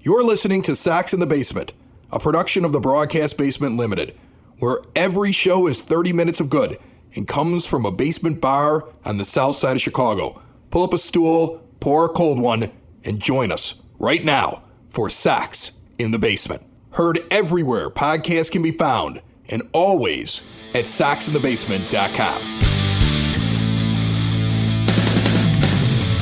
You're listening to Sox in the Basement, a production of the Broadcast Basement Limited, where every show is 30 minutes of good and comes from a basement bar on the south side of Chicago. Pull up a stool, pour a cold one, and join us right now for Sox in the Basement. Heard everywhere podcasts can be found, and always at soxinthebasement.com.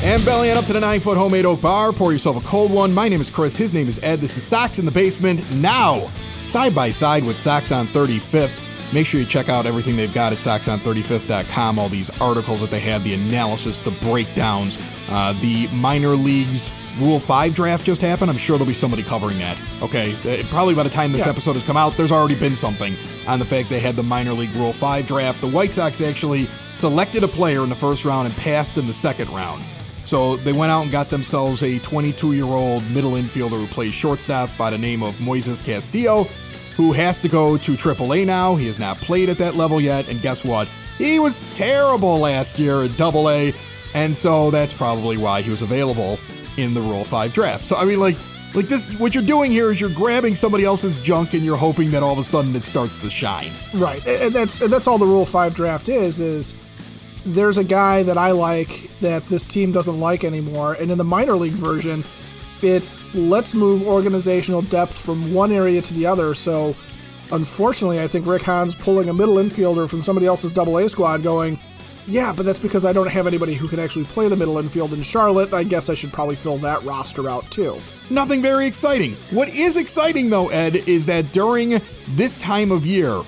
And bellying up to the 9-foot homemade oak bar. Pour yourself a cold one. My name is Chris. His name is Ed. This is Sox in the Basement. Now, side by side with Sox on 35th. Make sure you check out everything they've got at soxon35th.com. All these articles that they have, the analysis, the breakdowns, the minor leagues Rule 5 draft just happened. I'm sure there'll be somebody covering that. Okay, probably by the time this episode has come out, there's already been something on the fact they had the minor league Rule 5 draft. The White Sox actually selected a player in the first round and passed in the second round. So they went out and got themselves a 22-year-old middle infielder who plays shortstop by the name of Moises Castillo, who has to go to AAA now. He has not played at that level yet, and guess what? He was terrible last year at AA, and so that's probably why he was available in the Rule 5 draft. So, I mean, like this, what you're doing here is you're grabbing somebody else's junk and you're hoping that all of a sudden it starts to shine. Right, and that's all the Rule 5 draft is there's a guy that I like that this team doesn't like anymore, and in the minor league version, it's let's move organizational depth from one area to the other. So, unfortunately, I think Rick Hahn's pulling a middle infielder from somebody else's AA squad going, yeah, but that's because I don't have anybody who can actually play the middle infield in Charlotte. I guess I should probably fill that roster out too. Nothing very exciting. What is exciting, though, Ed, is that during this time of year,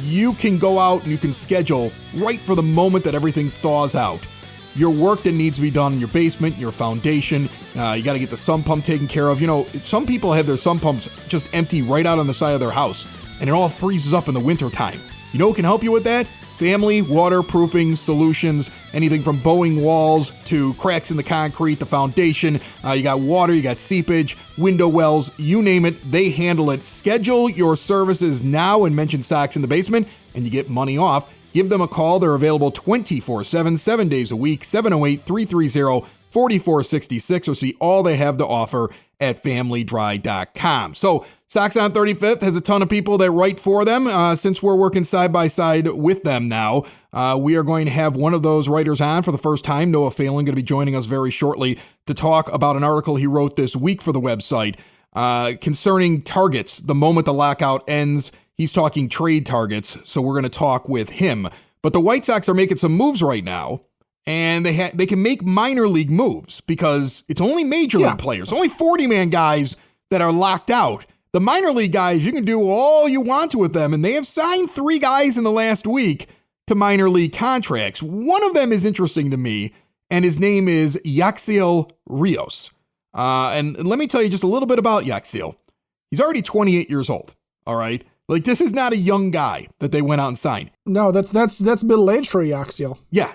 you can go out and you can schedule right for the moment that everything thaws out. Your work that needs to be done in your basement, your foundation, you got to get the sump pump taken care of. You know, some people have their sump pumps just empty right out on the side of their house, and it all freezes up in the wintertime. You know who can help you with that? Family waterproofing solutions, anything from bowing walls to cracks in the concrete, the foundation. You got water, you got seepage, window wells, you name it, they handle it. Schedule your services now and mention Sox in the Basement, and you get money off. Give them a call. They're available 24/7, 7 days a week, 708-330-4466, or see all they have to offer at familydry.com. So Sox on 35th has a ton of people that write for them. Since we're working side by side with them now, we are going to have one of those writers on for the first time. Noah Phalen going to be joining us very shortly to talk about an article he wrote this week for the website concerning targets. The moment the lockout ends, he's talking trade targets, so we're going to talk with him. But the White Sox are making some moves right now, and they can make minor league moves because it's only major league players, only 40-man guys that are locked out. The minor league guys, you can do all you want to with them, and they have signed 3 guys in the last week to minor league contracts. One of them is interesting to me, and his name is Yaxiel Rios. And let me tell you just a little bit about Yaxiel. He's already 28 years old, all right? Like, this is not a young guy that they went out and signed. No, that's middle-aged for Yaxiel. Yeah.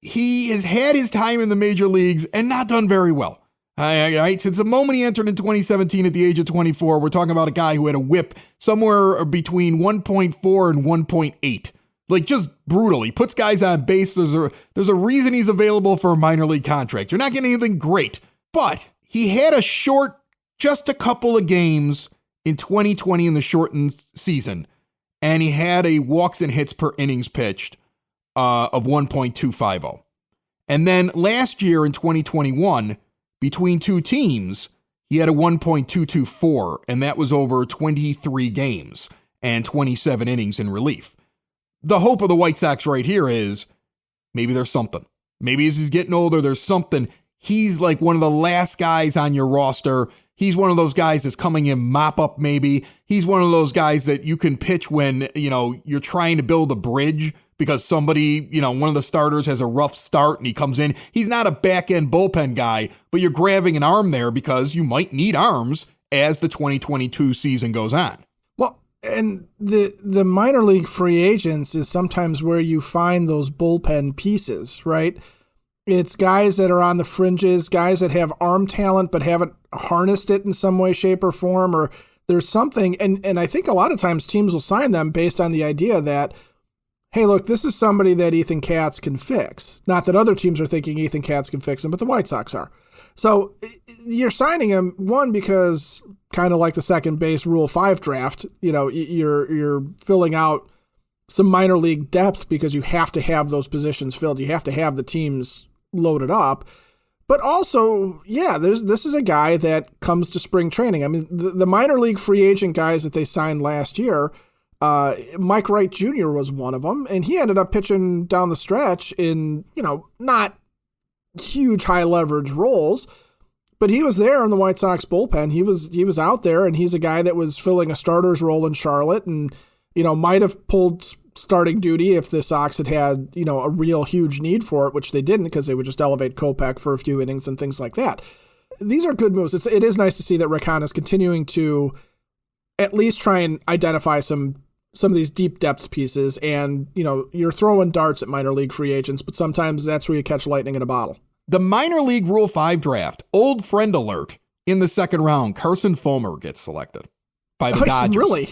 He has had his time in the major leagues and not done very well. Right? Since the moment he entered in 2017 at the age of 24, we're talking about a guy who had a whip somewhere between 1.4 and 1.8. Like, just brutal. He puts guys on base. There's a reason he's available for a minor league contract. You're not getting anything great, but he had just a couple of games in 2020 in the shortened season, and he had a walks and hits per innings pitched of 1.250. And then last year in 2021, between two teams, he had a 1.224, and that was over 23 games and 27 innings in relief. The hope of the White Sox right here is maybe there's something. Maybe as he's getting older, there's something. He's like one of the last guys on your roster. He's one of those guys that's coming in mop up maybe. He's one of those guys that you can pitch when, you're trying to build a bridge because somebody, one of the starters has a rough start and he comes in. He's not a back-end bullpen guy, but you're grabbing an arm there because you might need arms as the 2022 season goes on. Well, and the minor league free agents is sometimes where you find those bullpen pieces, right? It's guys that are on the fringes, guys that have arm talent but haven't harnessed it in some way, shape, or form, or there's something. And I think a lot of times teams will sign them based on the idea that, hey, look, this is somebody that Ethan Katz can fix. Not that other teams are thinking Ethan Katz can fix him, but the White Sox are. So you're signing him, one, because kind of like the second base Rule 5 draft, you're filling out some minor league depth because you have to have those positions filled. You have to have the teams loaded up. But also, this is a guy that comes to spring training. I mean, the minor league free agent guys that they signed last year, Mike Wright Jr. was one of them, and he ended up pitching down the stretch in, not huge high leverage roles, but he was there in the White Sox bullpen. He was out there, and he's a guy that was filling a starter's role in Charlotte, and might have pulled starting duty if the Sox had a real huge need for it, which they didn't because they would just elevate Kopech for a few innings and things like that. These are good moves. It is nice to see that Rick Hahn is continuing to at least try and identify some of these deep depth pieces, and you're throwing darts at minor league free agents, but sometimes that's where you catch lightning in a bottle. The minor league Rule 5 draft, old friend alert, in the second round, Carson Fulmer gets selected by the Dodgers. Really?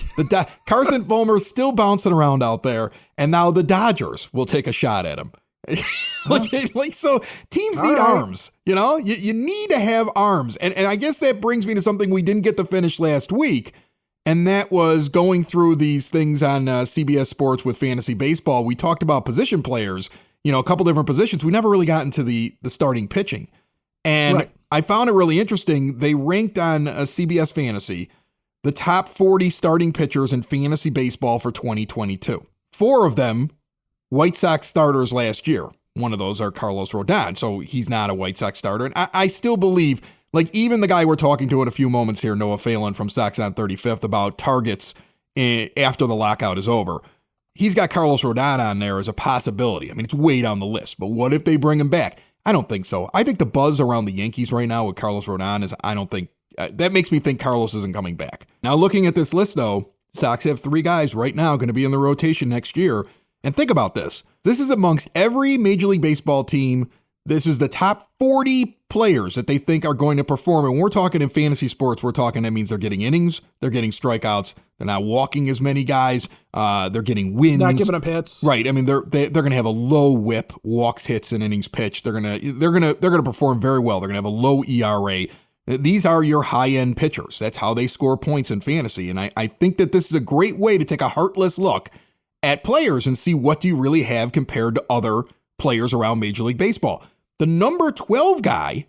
Carson Fulmer's still bouncing around out there, and now the Dodgers will take a shot at him. So teams need arms, you need to have arms. And I guess that brings me to something we didn't get to finish last week. And that was going through these things on CBS Sports with fantasy baseball. We talked about position players, a couple different positions. We never really got into the starting pitching. And right. I found it really interesting. They ranked on CBS Fantasy the top 40 starting pitchers in fantasy baseball for 2022. 4 of them, White Sox starters last year. One of those are Carlos Rodon, so he's not a White Sox starter. And I still believe, even the guy we're talking to in a few moments here, Noah Phalen from Sox On 35th, about targets after the lockout is over, he's got Carlos Rodon on there as a possibility. I mean, it's way down the list, but what if they bring him back? I don't think so. I think the buzz around the Yankees right now with Carlos Rodon is, I don't think, that makes me think Carlos isn't coming back. Now, looking at this list, though, Sox have 3 guys right now going to be in the rotation next year. And think about this. This is amongst every Major League Baseball team. This is the top 40 players that they think are going to perform. And we're talking in fantasy sports, that means they're getting innings, they're getting strikeouts, they're not walking as many guys, they're getting wins. Not giving up hits. Right. I mean, they're going to have a low whip, walks, hits, and innings pitched. They're going to perform very well. They're going to have a low ERA. These are your high-end pitchers. That's how they score points in fantasy. And I think that this is a great way to take a heartless look at players and see what do you really have compared to other players around Major League Baseball. The number 12 guy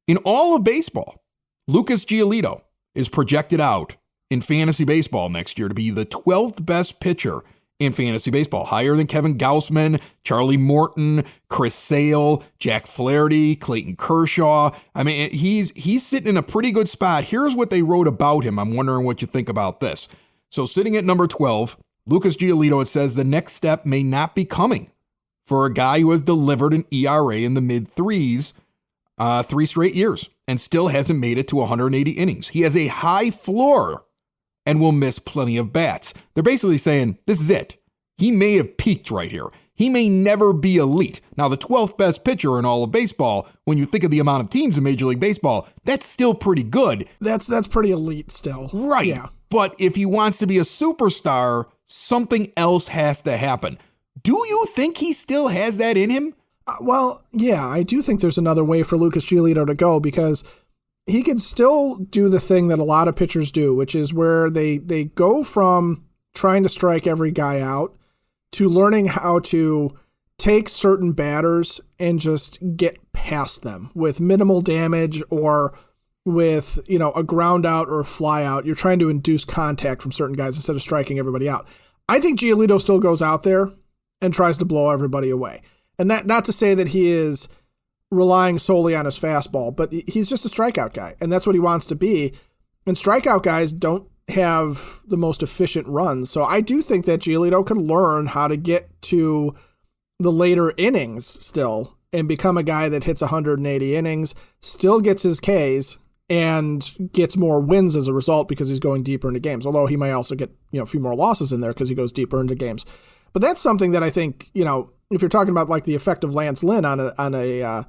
in all of baseball, Lucas Giolito, is projected out in fantasy baseball next year to be the 12th best pitcher in fantasy baseball, higher than Kevin Gausman, Charlie Morton, Chris Sale, Jack Flaherty, Clayton Kershaw. I mean, he's sitting in a pretty good spot. Here's what they wrote about him. I'm wondering what you think about this. So sitting at number 12, Lucas Giolito, it says the next step may not be coming for a guy who has delivered an ERA in the mid-3s 3 straight years and still hasn't made it to 180 innings. He has a high floor and will miss plenty of bats. They're basically saying, this is it. He may have peaked right here. He may never be elite. Now, the 12th best pitcher in all of baseball, when you think of the amount of teams in Major League Baseball, that's still pretty good. That's pretty elite still. Right. Yeah. But if he wants to be a superstar, something else has to happen. Do you think he still has that in him? Well, yeah, I do think there's another way for Lucas Giolito to go because he can still do the thing that a lot of pitchers do, which is where they go from trying to strike every guy out to learning how to take certain batters and just get past them with minimal damage or with, a ground out or a fly out. You're trying to induce contact from certain guys instead of striking everybody out. I think Giolito still goes out there and tries to blow everybody away. And not to say that he is relying solely on his fastball, but he's just a strikeout guy, and that's what he wants to be. And strikeout guys don't have the most efficient runs. So I do think that Giolito can learn how to get to the later innings still and become a guy that hits 180 innings, still gets his Ks, and gets more wins as a result because he's going deeper into games. Although he may also get a few more losses in there because he goes deeper into games. But that's something that I think, if you're talking about like the effect of Lance Lynn on a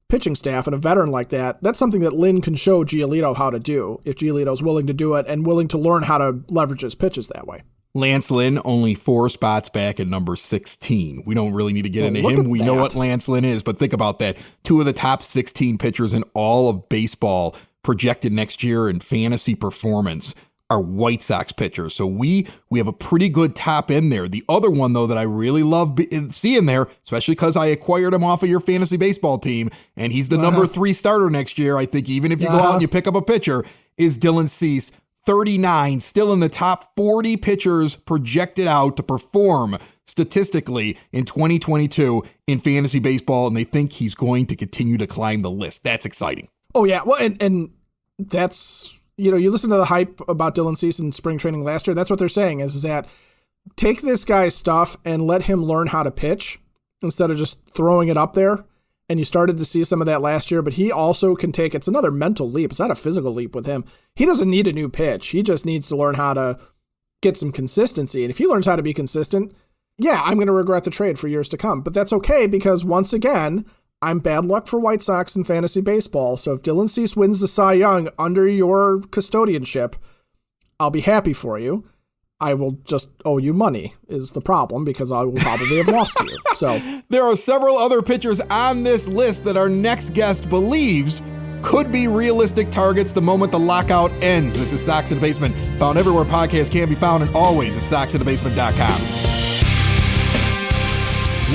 pitching staff and a veteran like that, that's something that Lynn can show Giolito how to do if Giolito's willing to do it and willing to learn how to leverage his pitches that way. Lance Lynn only 4 spots back at number 16. We don't really need to get into look him. at We know that. what Lance Lynn is, but think about that. 2 of the top 16 pitchers in all of baseball projected next year in fantasy performance are White Sox pitchers. So we have a pretty good top end there. The other one, though, that I really love seeing there, especially because I acquired him off of your fantasy baseball team, and he's the number 3 starter next year, I think, even if you go out and you pick up a pitcher, is Dylan Cease. 39, still in the top 40 pitchers projected out to perform statistically in 2022 in fantasy baseball, and they think he's going to continue to climb the list. That's exciting. Oh, yeah. Well, and that's, you listen to the hype about Dylan Cease in spring training last year. That's what they're saying is that take this guy's stuff and let him learn how to pitch instead of just throwing it up there. And you started to see some of that last year, but he also can take, it's another mental leap. It's not a physical leap with him. He doesn't need a new pitch. He just needs to learn how to get some consistency. And if he learns how to be consistent, yeah, I'm going to regret the trade for years to come. But that's okay because once again, I'm bad luck for White Sox in fantasy baseball. So if Dylan Cease wins the Cy Young under your custodianship, I'll be happy for you. I will just owe you money is the problem because I will probably have lost to you. So there are several other pitchers on this list that our next guest believes could be realistic targets the moment the lockout ends. This is Sox in the Basement, found everywhere podcasts can be found and always at soxinthebasement.com.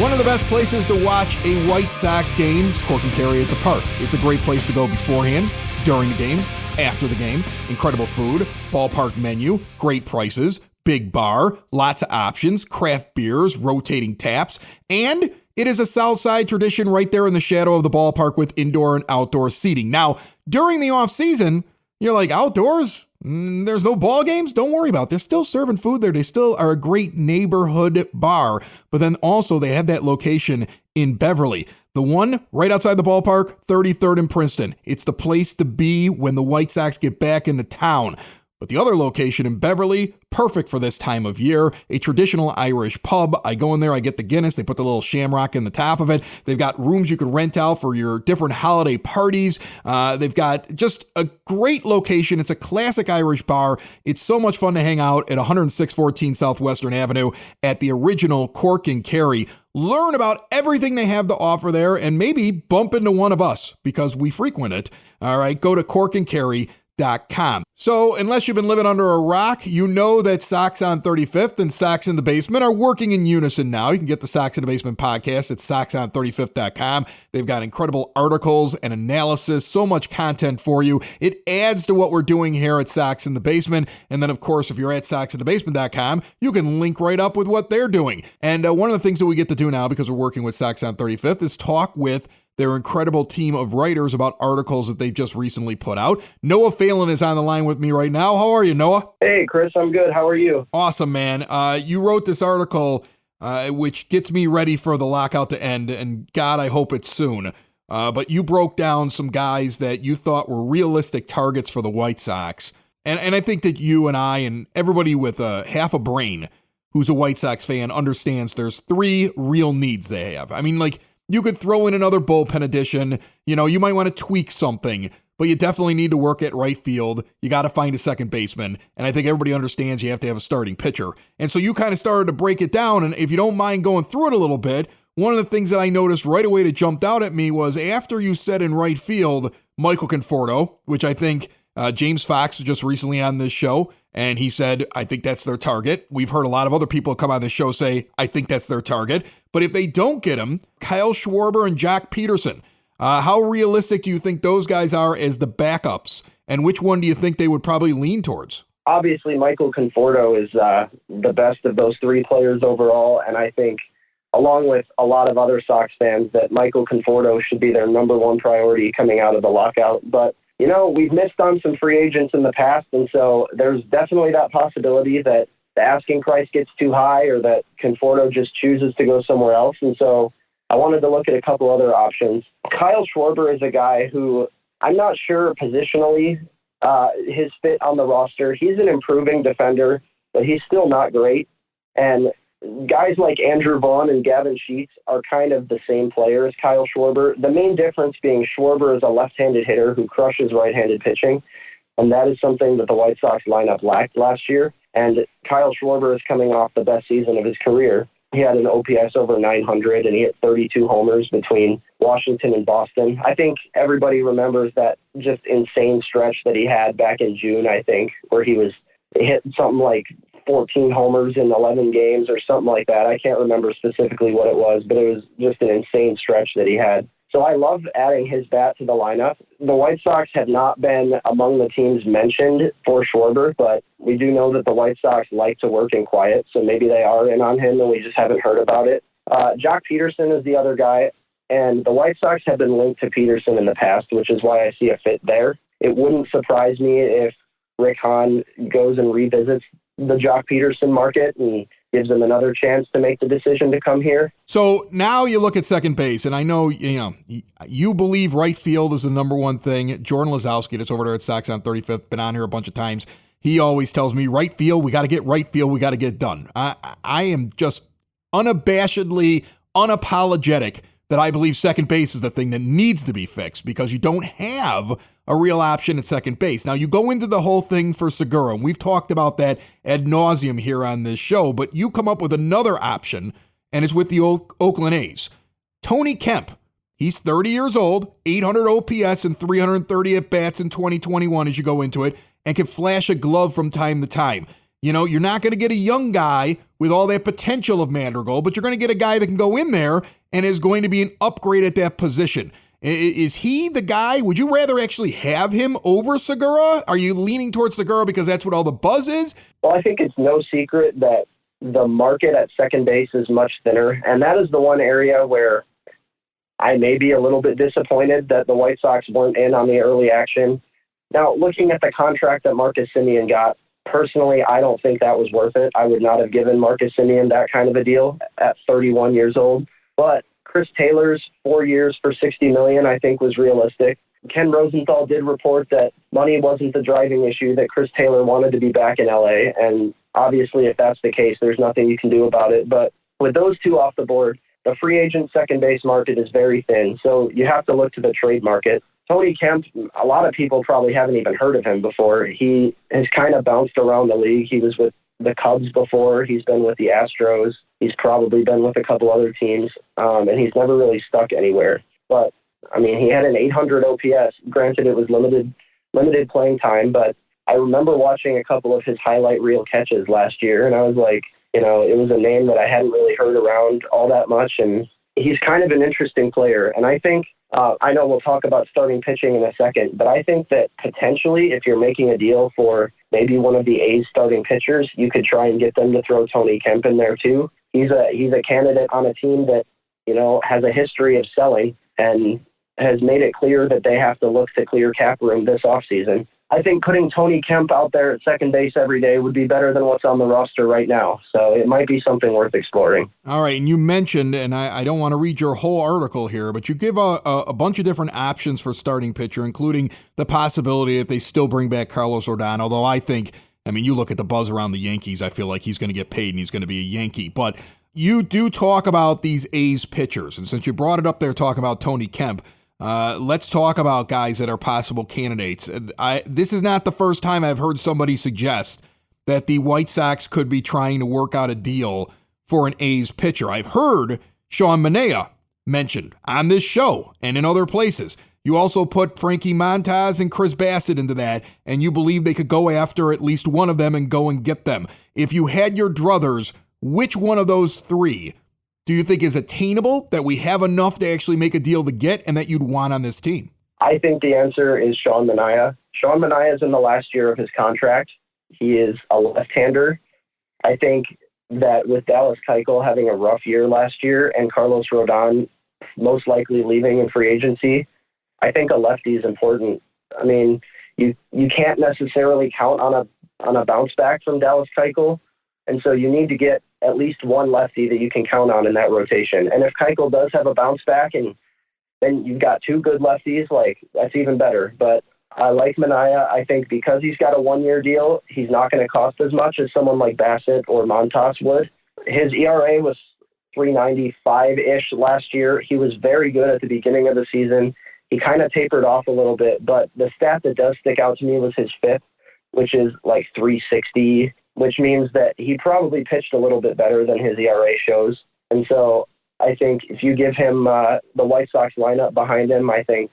One of the best places to watch a White Sox game is Cork and Kerry at the Park. It's a great place to go beforehand, during the game, after the game. Incredible food, ballpark menu, great prices, big bar, lots of options, craft beers, rotating taps, and it is a Southside tradition right there in the shadow of the ballpark with indoor and outdoor seating. Now, during the off season, you're like, outdoors? There's no ball games? Don't worry about it. They're still serving food there. They still are a great neighborhood bar. But then also they have that location in Beverly. The one right outside the ballpark, 33rd and Princeton. It's the place to be when the White Sox get back into town. But the other location in Beverly, perfect for this time of year, a traditional Irish pub. I go in there, I get the Guinness, they put the little shamrock in the top of it. They've got rooms you can rent out for your different holiday parties. They've got just a great location. It's a classic Irish bar. It's so much fun to hang out at 10614 Southwestern Avenue at the original Cork and Kerry. Learn about everything they have to offer there and maybe bump into one of us because we frequent it. All right, go to corkandkerry.com. So unless you've been living under a rock, you know that Sox on 35th and Sox in the Basement are working in unison now. You can get the Sox in the Basement podcast at soxon35th.com. They've got incredible articles and analysis, so much content for you. It adds to what we're doing here at Sox in the Basement. And then, of course, if you're at soxinthebasement.com, you can link right up with what they're doing. And one of the things that we get to do now, because we're working with Sox on 35th, is talk with their incredible team of writers about articles that they've just recently put out. Noah Phalen is on the line with me right now. How are you, Noah? Hey, Chris. I'm good. How are you? Awesome, man. You wrote this article, which gets me ready for the lockout to end, and God, I hope it's soon. But you broke down some guys that you thought were realistic targets for the White Sox. And I think that you and I and everybody with half a brain who's a White Sox fan understands there's 3 real needs they have. I mean, like, you could throw in another bullpen addition. You know, you might want to tweak something, but you definitely need to work at right field. You got to find a second baseman. And I think everybody understands you have to have a starting pitcher. And so you kind of started to break it down. And if you don't mind going through it a little bit, one of the things that I noticed right away that jumped out at me was after you said in right field, Michael Conforto, which I think James Fox was just recently on this show. And he said, I think that's their target. We've heard a lot of other people come on this show say, I think that's their target. But if they don't get him, Kyle Schwarber and Jock Peterson, how realistic do you think those guys are as the backups? And which one do you think they would probably lean towards? Obviously, Michael Conforto is the best of those 3 players overall. And I think, along with a lot of other Sox fans, that Michael Conforto should be their number 1 priority coming out of the lockout. But you know, we've missed on some free agents in the past, and so there's definitely that possibility that the asking price gets too high or that Conforto just chooses to go somewhere else. And so I wanted to look at a couple other options. Kyle Schwarber is a guy who I'm not sure positionally his fit on the roster. He's an improving defender, but he's still not great. And guys like Andrew Vaughn and Gavin Sheets are kind of the same player as Kyle Schwarber. The main difference being Schwarber is a left-handed hitter who crushes right-handed pitching, and that is something that the White Sox lineup lacked last year. And Kyle Schwarber is coming off the best season of his career. He had an OPS over 900, and he hit 32 homers between Washington and Boston. I think everybody remembers that just insane stretch that he had back in June, I think, where he hit something like 14 homers in 11 games or something like that. I can't remember specifically what it was, but it was just an insane stretch that he had. So I love adding his bat to the lineup. The White Sox have not been among the teams mentioned for Schwarber, but we do know that the White Sox like to work in quiet, so maybe they are in on him and we just haven't heard about it. Jock Peterson is the other guy, and the White Sox have been linked to Peterson in the past, which is why I see a fit there. It wouldn't surprise me if Rick Hahn goes and revisits the Jock Peterson market and gives them another chance to make the decision to come here. So now you look at second base, and I know you believe right field is the number one thing. Jordan Lazowski, that's over there at Sox on 35th, been on here a bunch of times. He always tells me right field, we got to get right field, we got to get done. I am just unabashedly unapologetic that I believe second base is the thing that needs to be fixed because you don't have a real option at second base. Now, you go into the whole thing for Segura, and we've talked about that ad nauseum here on this show, but you come up with another option, and it's with the Oakland A's. Tony Kemp, he's 30 years old, 800 OPS and 330 at-bats in 2021 as you go into it, and can flash a glove from time to time. You know, you're not going to get a young guy with all that potential of Madrigal, but you're going to get a guy that can go in there and is going to be an upgrade at that position. Is he the guy? Would you rather actually have him over Segura? Are you leaning towards Segura because that's what all the buzz is? Well, I think it's no secret that the market at second base is much thinner, and that is the one area where I may be a little bit disappointed that the White Sox weren't in on the early action. Now, looking at the contract that Marcus Semien got, personally, I don't think that was worth it. I would not have given Marcus Semien that kind of a deal at 31 years old. But Chris Taylor's 4 years for $60 million, I think, was realistic. Ken Rosenthal did report that money wasn't the driving issue, that Chris Taylor wanted to be back in LA. And obviously, if that's the case, there's nothing you can do about it. But with those two off the board, the free agent second base market is very thin. So you have to look to the trade market. Tony Kemp, a lot of people probably haven't even heard of him before. He has kind of bounced around the league. He was with the Cubs before. He's been with the Astros. He's probably been with a couple other teams, and he's never really stuck anywhere. But, I mean, he had an 800 OPS. Granted, it was limited playing time, but I remember watching a couple of his highlight reel catches last year, and I was like, you know, it was a name that I hadn't really heard around all that much, and he's kind of an interesting player. And I think, I know we'll talk about starting pitching in a second, but I think that potentially if you're making a deal for maybe one of the A's starting pitchers, you could try and get them to throw Tony Kemp in there too. He's a candidate on a team that, you know, has a history of selling and has made it clear that they have to look to clear cap room this offseason. I think putting Tony Kemp out there at second base every day would be better than what's on the roster right now. So it might be something worth exploring. All right. And you mentioned, and I don't want to read your whole article here, but you give a bunch of different options for starting pitcher, including the possibility that they still bring back Carlos Rodon. Although I mean, you look at the buzz around the Yankees, I feel like he's going to get paid and he's going to be a Yankee. But you do talk about these A's pitchers. And since you brought it up there talking about Tony Kemp, let's talk about guys that are possible candidates. This is not the first time I've heard somebody suggest that the White Sox could be trying to work out a deal for an A's pitcher. I've heard Sean Manaea mentioned on this show and in other places. You also put Frankie Montas and Chris Bassett into that, and you believe they could go after at least one of them and go and get them. If you had your druthers, which one of those three do you think is attainable, that we have enough to actually make a deal to get, and that you'd want on this team? I think the answer is Sean Manaea. Sean Manaea is in the last year of his contract. He is a left-hander. I think that with Dallas Keuchel having a rough year last year and Carlos Rodon most likely leaving in free agency, I think a lefty is important. I mean, you can't necessarily count on a bounce back from Dallas Keuchel, and so you need to get at least one lefty that you can count on in that rotation. And if Keuchel does have a bounce back and then you've got two good lefties, like, that's even better. But I like Manaea. I think because he's got a one-year deal, he's not going to cost as much as someone like Bassett or Montas would. His ERA was 3.95-ish last year. He was very good at the beginning of the season. He kind of tapered off a little bit, but the stat that does stick out to me was his FIP, which is like 360 which means that he probably pitched a little bit better than his ERA shows. And so I think if you give him the White Sox lineup behind him, I think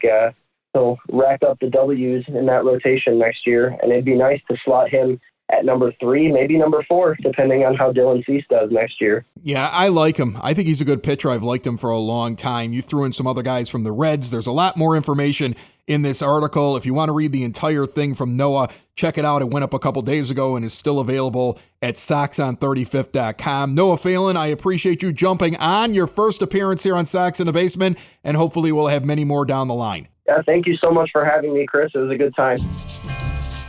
he'll rack up the W's in that rotation next year. And it'd be nice to slot him at number 3, maybe number 4, depending on how Dylan Cease does next year. Yeah, I like him. I think he's a good pitcher. I've liked him for a long time. You threw in some other guys from the Reds. There's a lot more information in this article. If you want to read the entire thing from Noah, check it out. It went up a couple days ago and is still available at soxon35th.com. Noah Phalen, I appreciate you jumping on your first appearance here on Sox in the Basement, and hopefully we'll have many more down the line. Yeah, thank you so much for having me, Chris. It was a good time.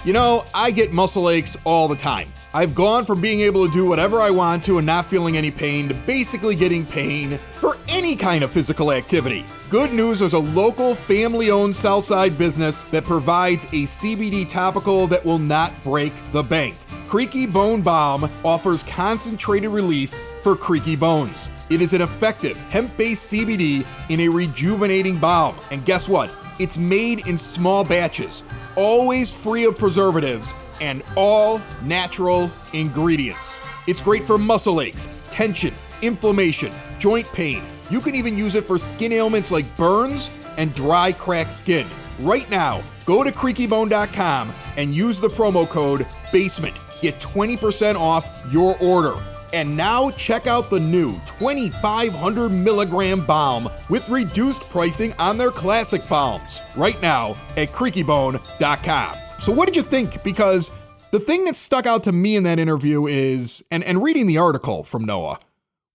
You know, I get muscle aches all the time. I've gone from being able to do whatever I want to and not feeling any pain to basically getting pain for any kind of physical activity. Good news, there's a local family-owned Southside business that provides a CBD topical that will not break the bank. Creaky Bone Balm offers concentrated relief for creaky bones. It is an effective hemp-based CBD in a rejuvenating balm. And guess what? It's made in small batches, always free of preservatives, and all natural ingredients. It's great for muscle aches, tension, inflammation, joint pain. You can even use it for skin ailments like burns and dry, cracked skin. Right now, go to creakybone.com and use the promo code BASEMENT. Get 20% off your order. And now check out the new 2,500 milligram balm with reduced pricing on their classic balms right now at creakybone.com. So what did you think? Because the thing that stuck out to me in that interview is, and reading the article from Noah,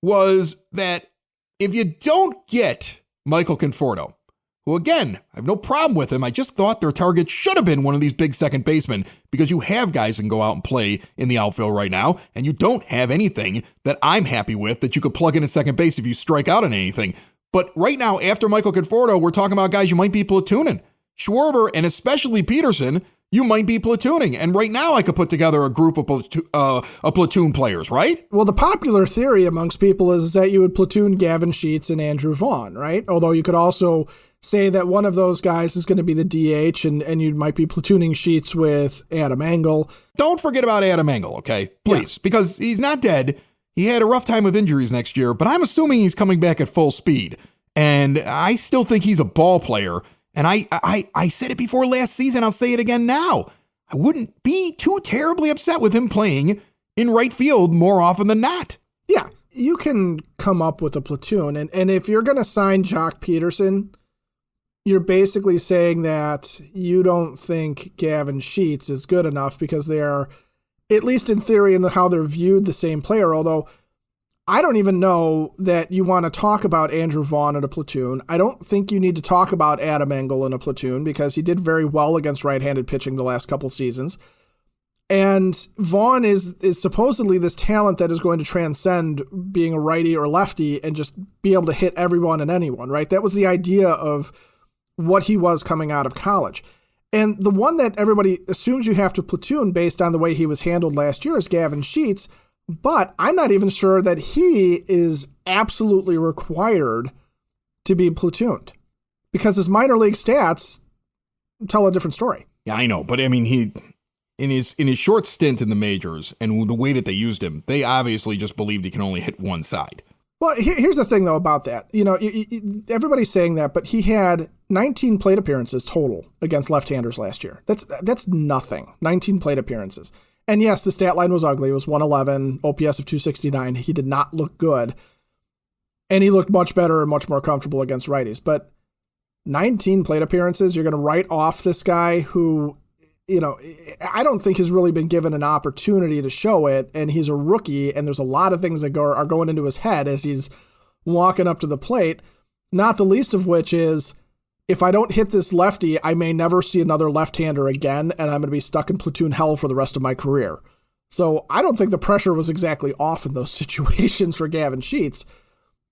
was that if you don't get Michael Conforto, who again, I have no problem with him, I just thought their target should have been one of these big second basemen, because you have guys that can go out and play in the outfield right now, and you don't have anything that I'm happy with that you could plug in at second base if you strike out on anything. But right now, after Michael Conforto, we're talking about guys you might be platooning. Schwarber and especially Peterson, you might be platooning. And right now I could put together a group of platoon players, right? Well, the popular theory amongst people is that you would platoon Gavin Sheets and Andrew Vaughn, right? Although you could also say that one of those guys is going to be the DH and you might be platooning Sheets with Adam Engel. Don't forget about Adam Engel, okay? Please, because he's not dead. He had a rough time with injuries next year, but I'm assuming he's coming back at full speed. And I still think he's a ball player. And I said it before last season, I'll say it again now. I wouldn't be too terribly upset with him playing in right field more often than not. Yeah, you can come up with a platoon. And if you're going to sign Jock Peterson, you're basically saying that you don't think Gavin Sheets is good enough because they are, at least in theory and how they're viewed, the same player. Although I don't even know that you want to talk about Andrew Vaughn in a platoon. I don't think you need to talk about Adam Engel in a platoon because he did very well against right-handed pitching the last couple seasons. And Vaughn is supposedly this talent that is going to transcend being a righty or lefty and just be able to hit everyone and anyone, right? That was the idea of what he was coming out of college. And the one that everybody assumes you have to platoon based on the way he was handled last year is Gavin Sheets. But I'm not even sure that he is absolutely required to be platooned because his minor league stats tell a different story. Yeah, I know. But I mean, he in his short stint in the majors and the way that they used him, they obviously just believed he can only hit one side. Well, here's the thing, though, about that. You know, everybody's saying that, but he had 19 plate appearances total against left-handers last year. That's nothing. 19 plate appearances. And yes, the stat line was ugly. It was 111, OPS of 269. He did not look good. And he looked much better and much more comfortable against righties. But 19 plate appearances, you're going to write off this guy who, you know, I don't think has really been given an opportunity to show it. And he's a rookie, and there's a lot of things that are going into his head as he's walking up to the plate, not the least of which is, if I don't hit this lefty, I may never see another left-hander again, and I'm going to be stuck in platoon hell for the rest of my career. So I don't think the pressure was exactly off in those situations for Gavin Sheets,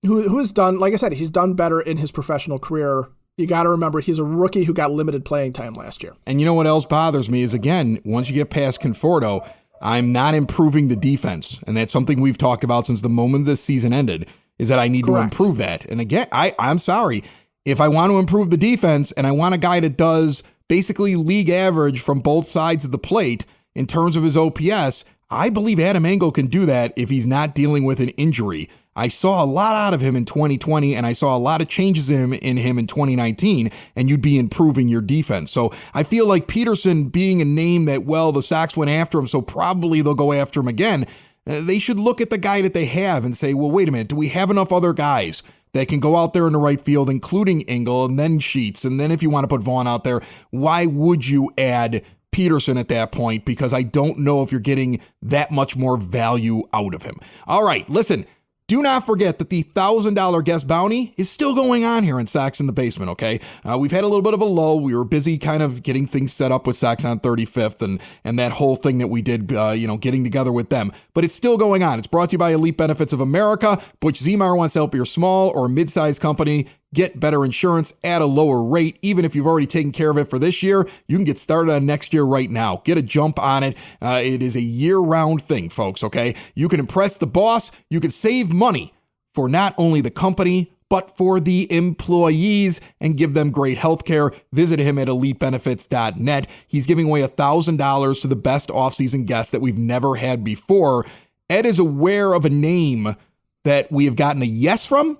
who has done, like I said, he's done better in his professional career. You got to remember, he's a rookie who got limited playing time last year. And you know what else bothers me is, again, once you get past Conforto, I'm not improving the defense. And that's something we've talked about since the moment this season ended, is that I need to improve that. And again, I'm sorry. If I want to improve the defense and I want a guy that does basically league average from both sides of the plate in terms of his OPS, I believe Adam Engel can do that if he's not dealing with an injury. I saw a lot out of him in 2020, and I saw a lot of changes in him in 2019, and you'd be improving your defense. So I feel like Peterson being a name that, well, the Sox went after him, so probably they'll go after him again. They should look at the guy that they have and say, well, wait a minute, do we have enough other guys that can go out there in the right field, including Engel and then Sheets? And then if you want to put Vaughn out there, why would you add Peterson at that point? Because I don't know if you're getting that much more value out of him. All right, listen. Do not forget that the $1,000 guest bounty is still going on here in Sox in the Basement, okay? We've had a little bit of a lull. We were busy kind of getting things set up with Sox on 35th and that whole thing that we did, getting together with them. But it's still going on. It's brought to you by Elite Benefits of America. Butch Zemar wants to help your small or mid-sized company get better insurance at a lower rate. Even if you've already taken care of it for this year, you can get started on next year right now. Get a jump on it. It is a year-round thing, folks, okay? You can impress the boss. You can save money for not only the company, but for the employees and give them great health care. Visit him at elitebenefits.net. He's giving away $1,000 to the best offseason guests that we've never had before. Ed is aware of a name that we have gotten a yes from,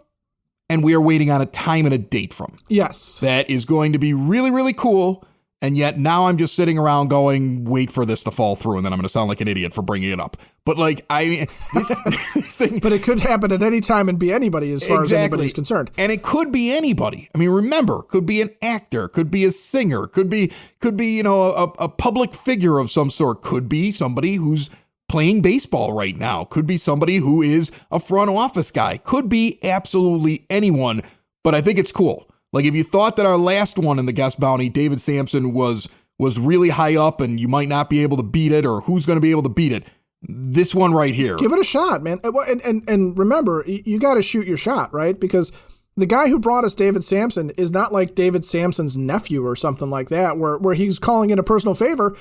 and we are waiting on a time and a date from. Yes. That is going to be really, really cool. And yet now I'm just sitting around going, wait for this to fall through. And then I'm going to sound like an idiot for bringing it up. But this thing. But it could happen at any time and be anybody as far as anybody's concerned. And it could be anybody. I mean, remember, could be an actor, could be a singer, could be, a public figure of some sort, could be somebody who's playing baseball right now, could be somebody who is a front office guy, could be absolutely anyone. But I think it's cool. Like, if you thought that our last one in the guest bounty, David Sampson, was really high up and you might not be able to beat it, or who's going to be able to beat it, this one right here. Give it a shot, man. And remember, you got to shoot your shot, right? Because the guy who brought us David Sampson is not like David Sampson's nephew or something like that, where he's calling in a personal favor.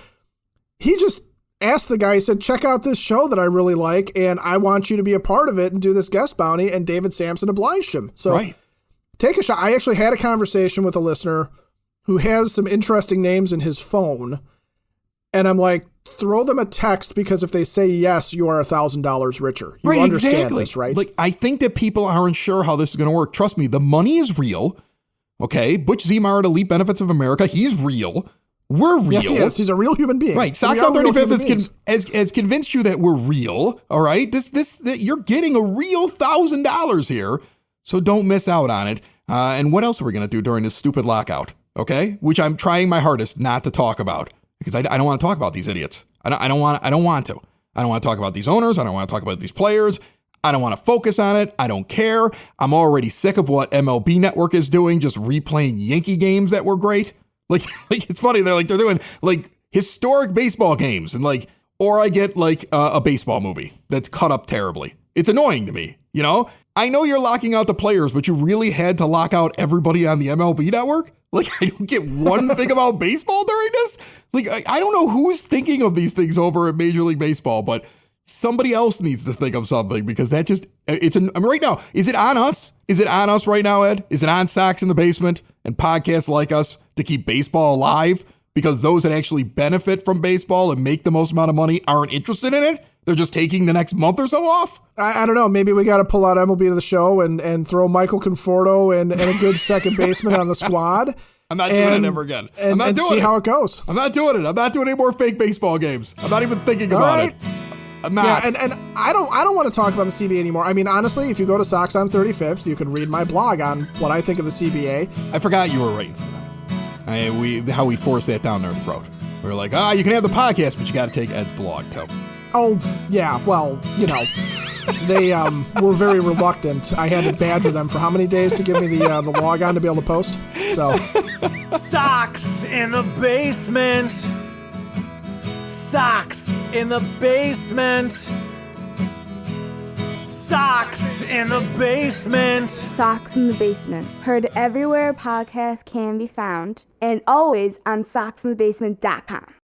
He just asked the guy, he said, check out this show that I really like, and I want you to be a part of it and do this guest bounty, and David Sampson obliged him. So right. Take a shot. I actually had a conversation with a listener who has some interesting names in his phone, and I'm like, throw them a text, because if they say yes, you are $1,000 richer. You right, understand exactly. this, right? Like, I think that people aren't sure how this is going to work. Trust me, the money is real. Okay, Butch Zemar at Elite Benefits of America, he's real. We're real. Yes, he is. He's a real human being. Right. Sox on 35th has convinced you that we're real. All right. You're getting a real $1,000 here. So don't miss out on it. And what else are we going to do during this stupid lockout? Okay. Which I'm trying my hardest not to talk about, because I don't want to talk about these idiots. I don't want to. I don't want to talk about these owners. I don't want to talk about these players. I don't want to focus on it. I don't care. I'm already sick of what MLB Network is doing, just replaying Yankee games that were great. Like it's funny. They're doing like historic baseball games, and or I get like a baseball movie that's cut up terribly. It's annoying to me. I know you're locking out the players, but you really had to lock out everybody on the MLB Network. Like, I don't get one thing about baseball during this. Like, I don't know who's thinking of these things over at Major League Baseball, but somebody else needs to think of something, because that just, right now, is it on us? Is it on us right now, Ed? Is it on Sox in the Basement and podcasts like us to keep baseball alive? Because those that actually benefit from baseball and make the most amount of money aren't interested in it? They're just taking the next month or so off? I don't know. Maybe we got to pull out MLB to the show and throw Michael Conforto and a good second baseman on the squad. I'm not doing it ever again. I'm not doing it. See how it goes. I'm not doing it. I'm not doing any more fake baseball games. I'm not even thinking about it. I'm not. Yeah, and I don't want to talk about the CBA anymore. I mean, honestly, if you go to Sox on 35th, you can read my blog on what I think of the CBA. I forgot you were writing for them. How we forced that down their throat. We were like, you can have the podcast, but you got to take Ed's blog too. Oh, yeah, well, they were very reluctant. I had to badger them for how many days to give me the log on to be able to post. So, Sox in the basement. Sox in the basement. Sox in the basement. Sox in the Basement. Heard everywhere podcasts can be found, and always on soxinthebasement.com.